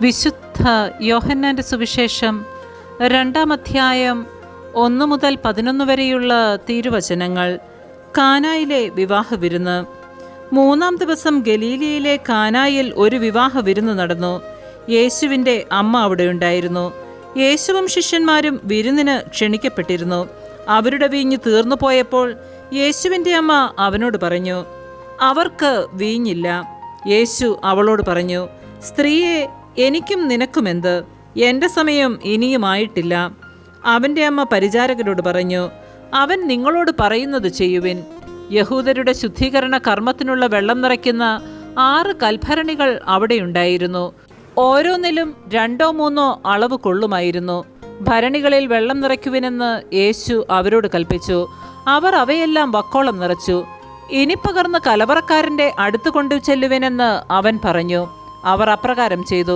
വിശുദ്ധ യോഹന്നാൻ്റെ സുവിശേഷം 2-ാം അധ്യായം 1 മുതൽ 11 വരെയുള്ള തിരുവചനങ്ങൾ. കാനായിലെ വിവാഹ വിരുന്ന്. 3-ാം ദിവസം ഗലീലയിലെ കാനായിൽ ഒരു വിവാഹ വിരുന്ന് നടന്നു. യേശുവിൻ്റെ അമ്മ അവിടെ ഉണ്ടായിരുന്നു. യേശുവും ശിഷ്യന്മാരും വിരുന്നിന് ക്ഷണിക്കപ്പെട്ടിരുന്നു. അവരുടെ വീഞ്ഞ് തീർന്നു പോയപ്പോൾ യേശുവിൻ്റെ അമ്മ അവനോട് പറഞ്ഞു, അവർക്ക് വീഞ്ഞില്ല. യേശു അവളോട് പറഞ്ഞു, സ്ത്രീയെ, എനിക്കും നിനക്കുമെന്ത്? എൻ്റെ സമയം ഇനിയുമായിട്ടില്ല. അവൻ്റെ അമ്മ പരിചാരകരോട് പറഞ്ഞു, അവൻ നിങ്ങളോട് പറയുന്നത് ചെയ്യുവിൻ. യഹൂദരുടെ ശുദ്ധീകരണ കർമ്മത്തിനുള്ള വെള്ളം നിറയ്ക്കുന്ന 6 കൽഭരണികൾ അവിടെയുണ്ടായിരുന്നു. ഓരോന്നിലും 2-3 അളവ് കൊള്ളുമായിരുന്നു. ഭരണികളിൽ വെള്ളം നിറയ്ക്കുവിനെന്ന് യേശു അവരോട് കൽപ്പിച്ചു. അവർ അവയെല്ലാം വക്കോളം നിറച്ചു. ഇനി പകർന്ന് കലവറക്കാരൻ്റെ അടുത്ത് കൊണ്ടു ചെല്ലുവിനെന്ന് അവൻ പറഞ്ഞു. അവർ അപ്രകാരം ചെയ്തു.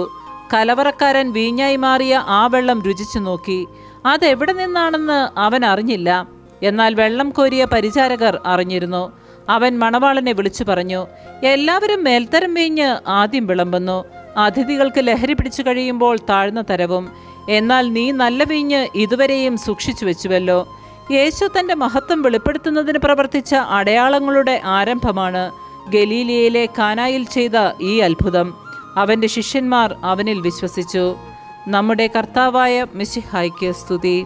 കലവറക്കാരൻ വീഞ്ഞായി മാറിയ ആ വെള്ളം രുചിച്ചു നോക്കി. അതെവിടെ നിന്നാണെന്ന് അവൻ അറിഞ്ഞില്ല. എന്നാൽ വെള്ളം കോരിയ പരിചാരകർ അറിഞ്ഞിരുന്നു. അവൻ മണവാളനെ വിളിച്ചു പറഞ്ഞു, എല്ലാവരും മേൽത്തരം വീഞ്ഞ് ആദ്യം വിളമ്പുന്നു, അതിഥികൾക്ക് ലഹരി പിടിച്ചു കഴിയുമ്പോൾ താഴ്ന്ന തരവും. എന്നാൽ നീ നല്ല വീഞ്ഞ് ഇതുവരെയും സൂക്ഷിച്ചു വെച്ചുവല്ലോ. യേശു തൻ്റെ മഹത്വം വെളിപ്പെടുത്തുന്നതിന് പ്രവർത്തിച്ച അടയാളങ്ങളുടെ ആരംഭമാണ് ഗലീലയിലെ കാനായിൽ ചെയ്ത ഈ അത്ഭുതം. അവൻ്റെ ശിഷ്യന്മാർ അവനിൽ വിശ്വസിച്ചു. നമ്മുടെ കർത്താവായ മിശിഹായ്ക്ക് സ്തുതി.